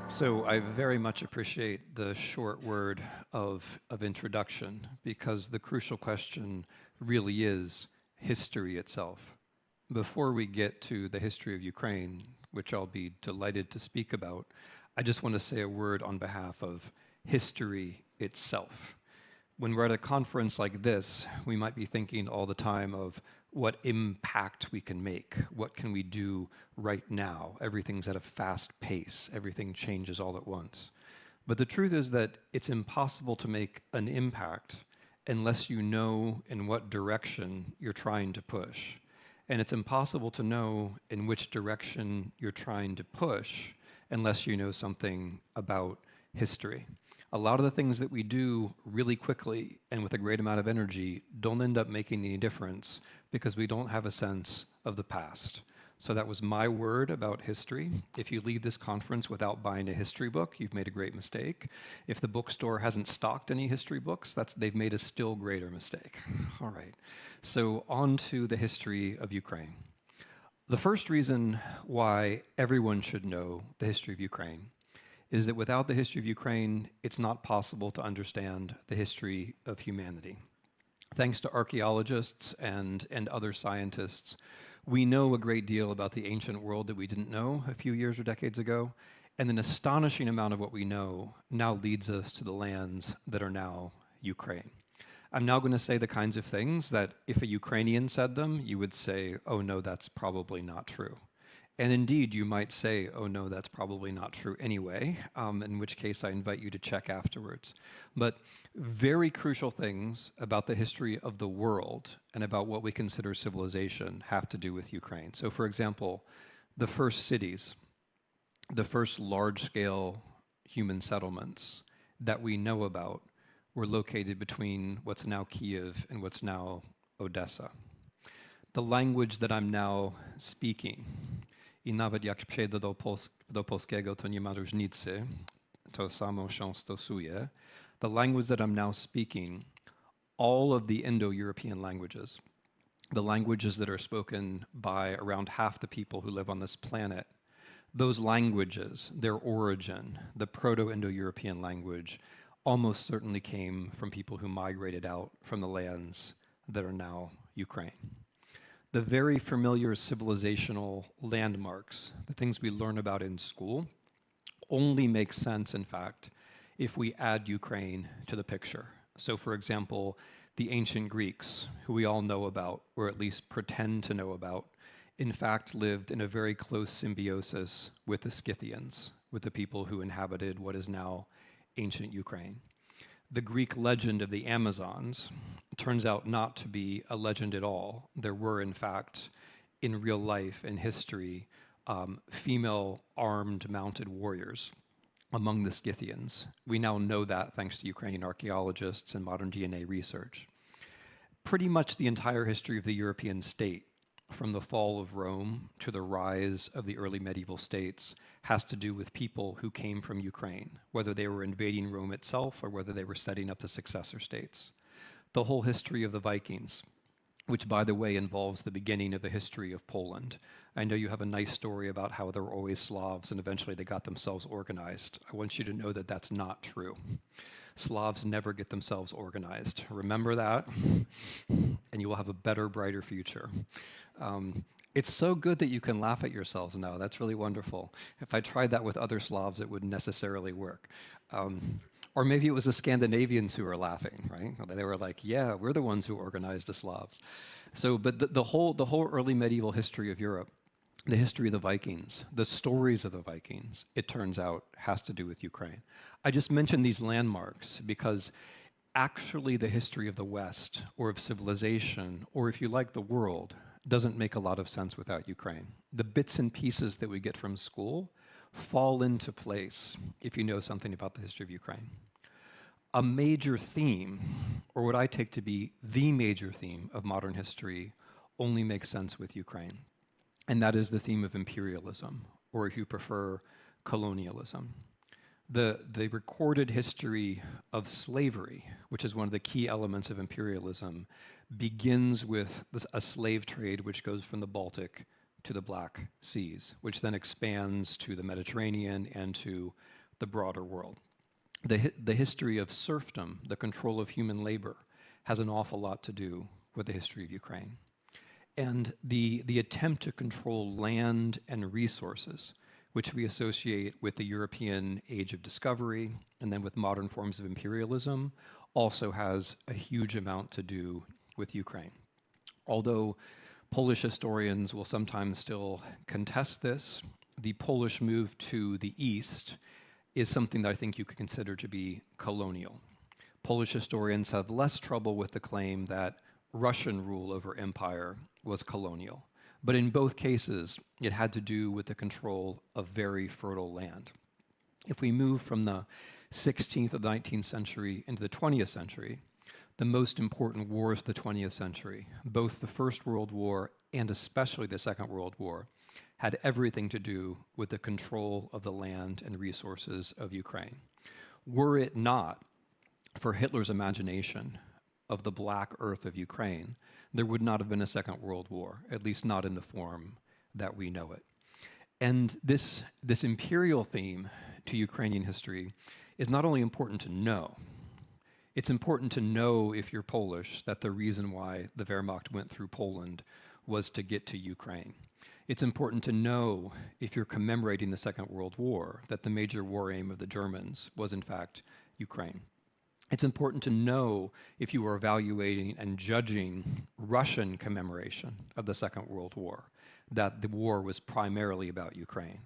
So I very much appreciate the short word of introduction, because the crucial question really is history itself. Before we get to the history of Ukraine, which I'll be delighted to speak about, I just want to say a word on behalf of history itself. When we're at a conference like this, we might be thinking all the time of what impact we can make. What can we do right now? Everything's at a fast pace. Everything changes all at once. But the truth is that it's impossible to make an impact unless you know in what direction you're trying to push. And it's impossible to know in which direction you're trying to push unless you know something about history. A lot of the things that we do really quickly and with a great amount of energy don't end up making any difference because we don't have a sense of the past. So that was my word about history. If you leave this conference without buying a history book, you've made a great mistake. If the bookstore hasn't stocked any history books, they've made a still greater mistake. All right, so on to the history of Ukraine. The first reason why everyone should know the history of Ukraine is that without the history of Ukraine, it's not possible to understand the history of humanity. Thanks to archaeologists and other scientists, we know a great deal about the ancient world that we didn't know a few years or decades ago, and an astonishing amount of what we know now leads us to the lands that are now Ukraine. I'm now going to say the kinds of things that if a Ukrainian said them, you would say, oh no, that's probably not true. And indeed, you might say, oh no, that's probably not true anyway, in which case I invite you to check afterwards. But very crucial things about the history of the world and about what we consider civilization have to do with Ukraine. So for example, the first cities, the first large-scale human settlements that we know about were located between what's now Kiev and what's now Odessa. The language that I'm now speaking, I nawet jak przejdę do polskiego, to nie ma różnicy, to samo się stosuje. The language that I'm now speaking, all of the Indo-European languages, the languages that are spoken by around half the people who live on this planet, those languages, their origin, the Proto-Indo-European language, almost certainly came from people who migrated out from the lands that are now Ukraine. The very familiar civilizational landmarks, the things we learn about in school, only make sense, in fact, if we add Ukraine to the picture. So for example, the ancient Greeks, who we all know about, or at least pretend to know about, in fact lived in a very close symbiosis with the Scythians, with the people who inhabited what is now ancient Ukraine. The Greek legend of the Amazons turns out not to be a legend at all. There were, in fact, in real life, in history, female armed mounted warriors among the Scythians. We now know that thanks to Ukrainian archaeologists and modern DNA research. Pretty much the entire history of the European state, from the fall of Rome to the rise of the early medieval states, has to do with people who came from Ukraine, whether they were invading Rome itself or whether they were setting up the successor states. The whole history of the Vikings, which by the way involves the beginning of the history of Poland. I know you have a nice story about how there were always Slavs and eventually they got themselves organized. I want you to know that that's not true. Slavs never get themselves organized. Remember that, and you will have a better, brighter future. It's so good that you can laugh at yourselves now. That's really wonderful. If I tried that with other Slavs, it wouldn't necessarily work. Or maybe it was the Scandinavians who were laughing, right? They were like, yeah, we're the ones who organized the Slavs. So, but the whole early medieval history of Europe, the history of the Vikings, the stories of the Vikings, it turns out, has to do with Ukraine. I just mentioned these landmarks because actually the history of the West, or of civilization, or if you like, the world, doesn't make a lot of sense without Ukraine. The bits and pieces that we get from school fall into place if you know something about the history of Ukraine. A major theme, or what I take to be the major theme of modern history, only makes sense with Ukraine. And that is the theme of imperialism, or if you prefer, colonialism. The recorded history of slavery, which is one of the key elements of imperialism, begins with a slave trade which goes from the Baltic to the Black Seas, which then expands to the Mediterranean and to the broader world. The history of serfdom, the control of human labor, has an awful lot to do with the history of Ukraine. And the attempt to control land and resources, which we associate with the European age of discovery and then with modern forms of imperialism, also has a huge amount to do with Ukraine. Although Polish historians will sometimes still contest this, the Polish move to the east is something that I think you could consider to be colonial. Polish historians have less trouble with the claim that Russian rule over empire was colonial. But in both cases, it had to do with the control of very fertile land. If we move from the 16th or the 19th century into the 20th century, the most important wars of the 20th century, both the First World War and especially the Second World War, had everything to do with the control of the land and resources of Ukraine. Were it not for Hitler's imagination of the black earth of Ukraine, there would not have been a Second World War, at least not in the form that we know it. And this imperial theme to Ukrainian history is not only important to know, it's important to know, if you're Polish, that the reason why the Wehrmacht went through Poland was to get to Ukraine. It's important to know, if you're commemorating the Second World War, that the major war aim of the Germans was in fact Ukraine. It's important to know, if you are evaluating and judging Russian commemoration of the Second World War, that the war was primarily about Ukraine,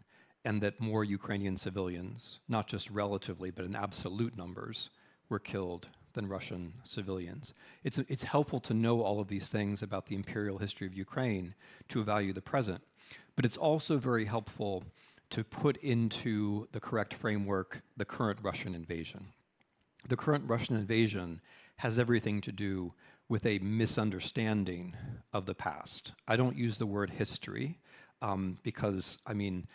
and that more Ukrainian civilians, not just relatively, but in absolute numbers, were killed than Russian civilians. It's helpful to know all of these things about the imperial history of Ukraine to evaluate the present, but it's also very helpful to put into the correct framework the current Russian invasion. The current Russian invasion has everything to do with a misunderstanding of the past. I don't use the word history because, I mean,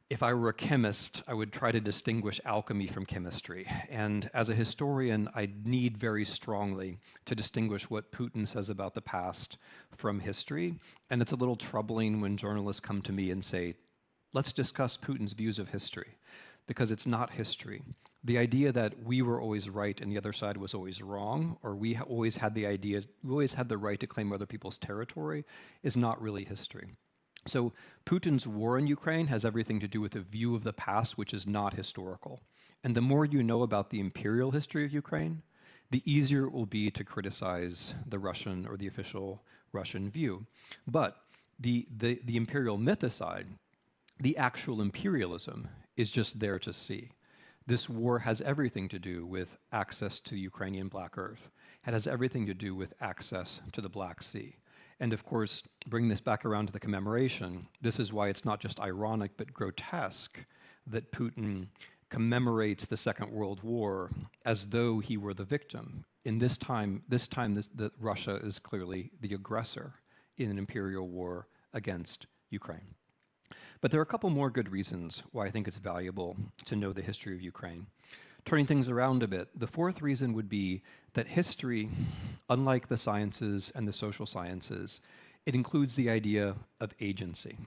if I were a chemist, I would try to distinguish alchemy from chemistry. And as a historian, I need very strongly to distinguish what Putin says about the past from history. And it's a little troubling when journalists come to me and say, let's discuss Putin's views of history, because it's not history. The idea that we were always right and the other side was always wrong, or we always had the right to claim other people's territory, is not really history. So Putin's war in Ukraine has everything to do with a view of the past which is not historical. And the more you know about the imperial history of Ukraine, the easier it will be to criticize the Russian or the official Russian view. But the imperial myth aside, the actual imperialism is just there to see. This war has everything to do with access to Ukrainian Black Earth. It has everything to do with access to the Black Sea. And of course, bring this back around to the commemoration, this is why it's not just ironic but grotesque that Putin commemorates the Second World War as though he were the victim. In this time that Russia is clearly the aggressor in an imperial war against Ukraine. But there are a couple more good reasons why I think it's valuable to know the history of Ukraine. Turning things around a bit, the fourth reason would be that history, unlike the sciences and the social sciences, it includes the idea of agency.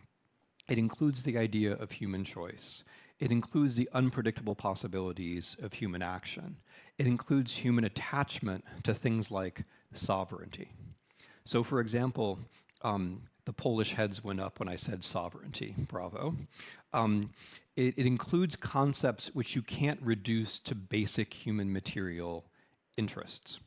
It includes the idea of human choice. It includes the unpredictable possibilities of human action. It includes human attachment to things like sovereignty. So, for example, the Polish heads went up when I said sovereignty. Bravo. It includes concepts which you can't reduce to basic human material interests.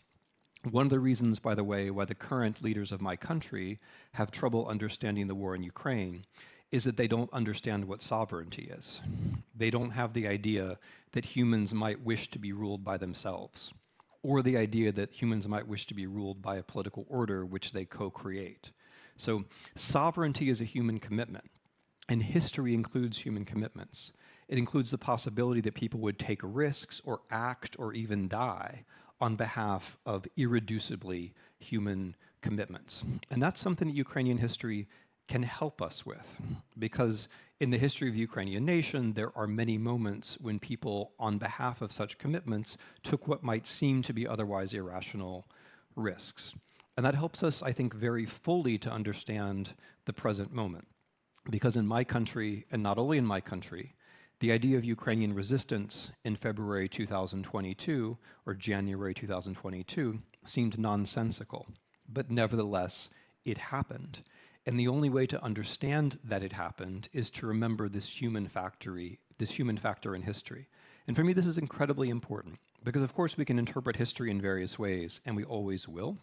One of the reasons, by the way, why the current leaders of my country have trouble understanding the war in Ukraine is that they don't understand what sovereignty is. They don't have the idea that humans might wish to be ruled by themselves, or the idea that humans might wish to be ruled by a political order which they co-create. So sovereignty is a human commitment. And history includes human commitments. It includes the possibility that people would take risks or act or even die on behalf of irreducibly human commitments. And that's something that Ukrainian history can help us with, because in the history of the Ukrainian nation, there are many moments when people, on behalf of such commitments, took what might seem to be otherwise irrational risks. And that helps us, I think, very fully to understand the present moment. Because in my country, and not only in my country, the idea of Ukrainian resistance in February 2022 or January 2022 seemed nonsensical, but nevertheless, it happened. And the only way to understand that it happened is to remember this human factor in history. And for me, this is incredibly important because, of course, we can interpret history in various ways, and we always will.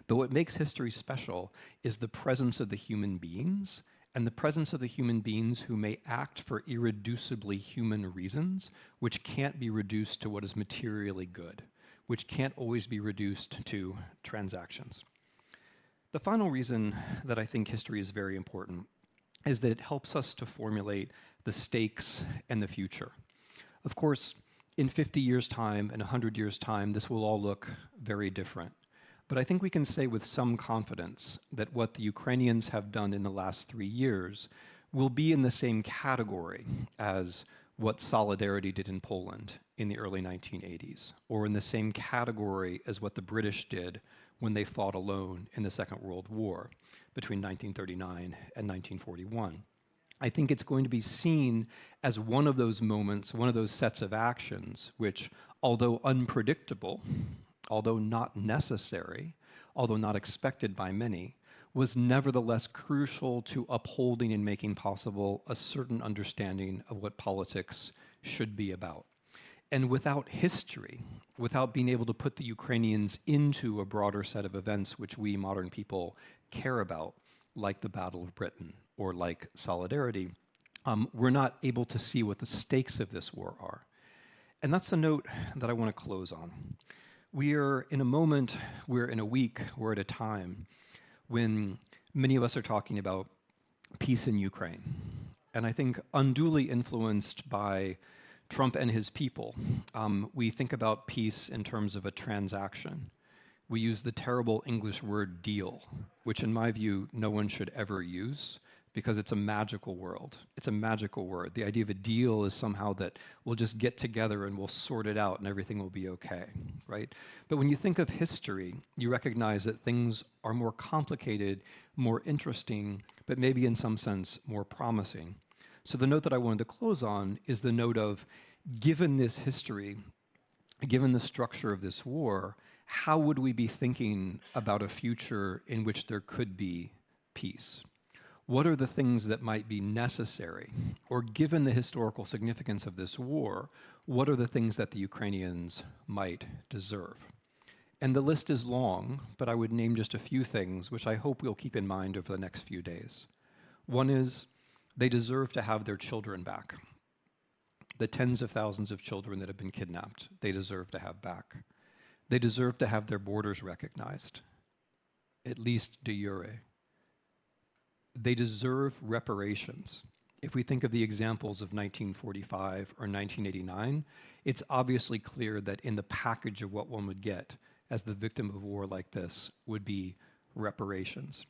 But what makes history special is the presence of the human beings and the presence of the human beings who may act for irreducibly human reasons, which can't be reduced to what is materially good, which can't always be reduced to transactions. The final reason that I think history is very important is that it helps us to formulate the stakes and the future. Of course, in 50 years' time and 100 years' time, this will all look very different. But I think we can say with some confidence that what the Ukrainians have done in the last 3 years will be in the same category as what Solidarity did in Poland in the early 1980s, or in the same category as what the British did when they fought alone in the Second World War between 1939 and 1941. I think it's going to be seen as one of those moments, one of those sets of actions, which, although unpredictable, although not necessary, although not expected by many, was nevertheless crucial to upholding and making possible a certain understanding of what politics should be about. And without history, without being able to put the Ukrainians into a broader set of events which we modern people care about, like the Battle of Britain or like Solidarity, we're not able to see what the stakes of this war are. And that's the note that I want to close on. We're in a moment, we're in a week, we're at a time when many of us are talking about peace in Ukraine. And I think unduly influenced by Trump and his people, we think about peace in terms of a transaction. We use the terrible English word deal, which in my view, no one should ever use because it's a magical world. It's a magical word. The idea of a deal is somehow that we'll just get together and we'll sort it out and everything will be okay, right? But when you think of history, you recognize that things are more complicated, more interesting, but maybe in some sense more promising. So the note that I wanted to close on is the note of, given this history, given the structure of this war, how would we be thinking about a future in which there could be peace? What are the things that might be necessary? Or given the historical significance of this war, what are the things that the Ukrainians might deserve? And the list is long, but I would name just a few things which I hope we'll keep in mind over the next few days. One is, they deserve to have their children back. The tens of thousands of children that have been kidnapped, they deserve to have back. They deserve to have their borders recognized, at least de jure. They deserve reparations. If we think of the examples of 1945 or 1989, it's obviously clear that in the package of what one would get as the victim of war like this would be reparations.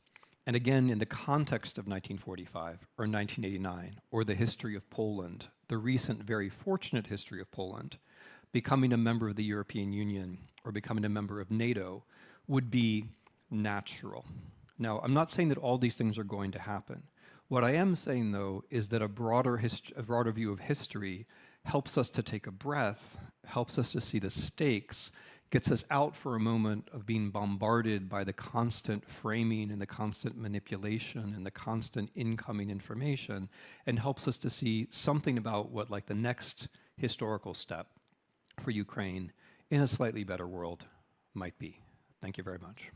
And again, in the context of 1945 or 1989, or the history of Poland, the recent very fortunate history of Poland, becoming a member of the European Union or becoming a member of NATO would be natural. Now, I'm not saying that all these things are going to happen. What I am saying, though, is that a broader view of history helps us to take a breath, helps us to see the stakes, gets us out for a moment of being bombarded by the constant framing and the constant manipulation and the constant incoming information, and helps us to see something about what, like, the next historical step for Ukraine in a slightly better world might be. Thank you very much.